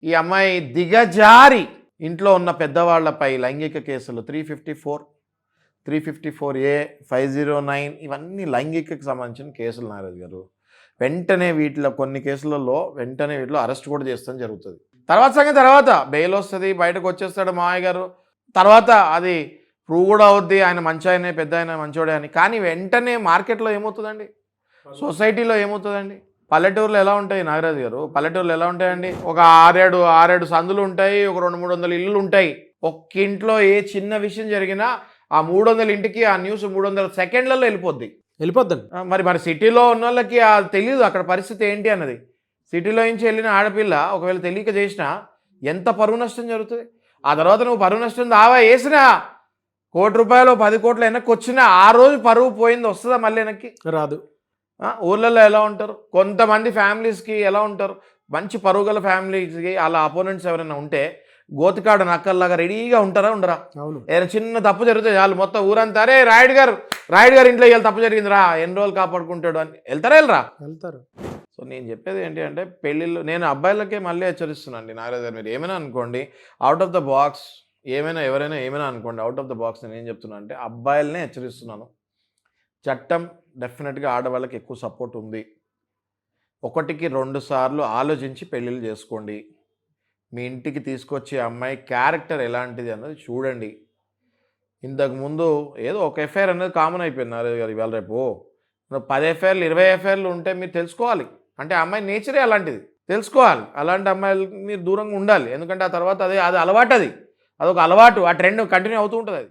ఈ అమ్మాయి దిగజారి ఇంట్లో ఉన్న పెద్దవాళ్లపై లైంగిక కేసులు 354, 354A, 509 ఇవన్నీ లైంగికకు సంబంధించిన కేసులు నాగరాజు గారు. వెంటనే వీటిలో కొన్ని కేసులలో వెంటనే వీటిలో అరెస్ట్ కూడా చేస్తాం జరుగుతుంది. తర్వాత సంగతి తర్వాత బెయిల్ వస్తుంది, బయటకు వచ్చేస్తాడు మావయ్య గారు. తర్వాత అది ప్రూవ్ కూడా అవుద్ది, ఆయన మంచి ఆయనే, పెద్ద ఆయన మంచోడే అని. కానీ వెంటనే మార్కెట్లో ఏమవుతుందండి, సొసైటీలో ఏమవుతుందండి? పల్లెటూరులో ఎలా ఉంటాయి నాగరాజు గారు? పల్లెటూరులో ఎలా ఉంటాయండి? ఒక ఆరేడు సందులు ఉంటాయి, ఒక 200-300 ఇల్లులు ఉంటాయి. ఒక్క ఇంట్లో ఏ చిన్న విషయం జరిగినా ఆ 300 ఇంటికి ఆ న్యూస్ 300 సెకండ్లలో వెళ్ళిపోద్దండి. మరి సిటీలో ఉన్న వాళ్ళకి తెలియదు అక్కడ పరిస్థితి ఏంటి అన్నది. సిటీలో నుంచి వెళ్ళిన ఆడపిల్ల ఒకవేళ తెలియక చేసినా ఎంత పరువు నష్టం జరుగుతుంది. ఆ తర్వాత నువ్వు పరువు నష్టం దావా వేసినా ₹1 కోటి 10 కోట్లు వెనక్కి వచ్చినా ఆ రోజు పరువు పోయింది, వస్తుందా మళ్ళీ వెనక్కి? రాదు. ఊళ్ళల్లో ఎలా ఉంటారు, కొంతమంది ఫ్యామిలీస్కి ఎలా ఉంటారు, మంచి పరుగుల ఫ్యామిలీస్కి అలా అపోనెంట్స్ ఎవరైనా ఉంటే గోతికాడు నక్కల్లాగా రెడీగా ఉంటారా ఉండరా? అవును. ఏదైనా చిన్న తప్పు జరిగితే చాలు మొత్తం ఊరంతా అరే రాయుడు గారు ఇంట్లో ఇవాళ తప్పు జరిగిందిరా, ఎన్ని రోజులు కాపాడుకుంటాడు అని వెళ్తారు. సో నేను చెప్పేది ఏంటి అంటే పెళ్ళిళ్ళు, నేను అబ్బాయిలకే మళ్ళీ హెచ్చరిస్తున్నాను నాగరాజు గారు, మీరు ఏమైనా అనుకోండి అవుట్ ఆఫ్ ద బాక్స్, ఎవరైనా ఏమైనా అనుకోండి అవుట్ ఆఫ్ ద బాక్స్. నేను ఏం చెప్తున్నాను అంటే అబ్బాయిలనే హెచ్చరిస్తున్నాను. చట్టం డెఫినెట్గా ఆడవాళ్ళకి ఎక్కువ సపోర్ట్ ఉంది. 1కి 2 సార్లు ఆలోచించి పెళ్ళిళ్ళు చేసుకోండి. మీ ఇంటికి తీసుకొచ్చే అమ్మాయి క్యారెక్టర్ ఎలాంటిది అన్నది చూడండి. ఇంతకుముందు ఏదో ఒక ఎఫ్ఐఆర్ అనేది కామన్ అయిపోయింది నారాజు గారు. ఇవాళ రేపు 10 ఎఫ్ఐఆర్లు 20 ఎఫ్ఐఆర్లు ఉంటే మీరు తెలుసుకోవాలి. అంటే అమ్మాయి నేచరే అలాంటిది, తెలుసుకోవాలి. అలాంటి అమ్మాయిలకి మీరు దూరంగా ఉండాలి. ఎందుకంటే ఆ తర్వాత అది అలవాటు, అదొక అలవాటు, ఆ ట్రెండ్ కంటిన్యూ అవుతూ ఉంటుంది.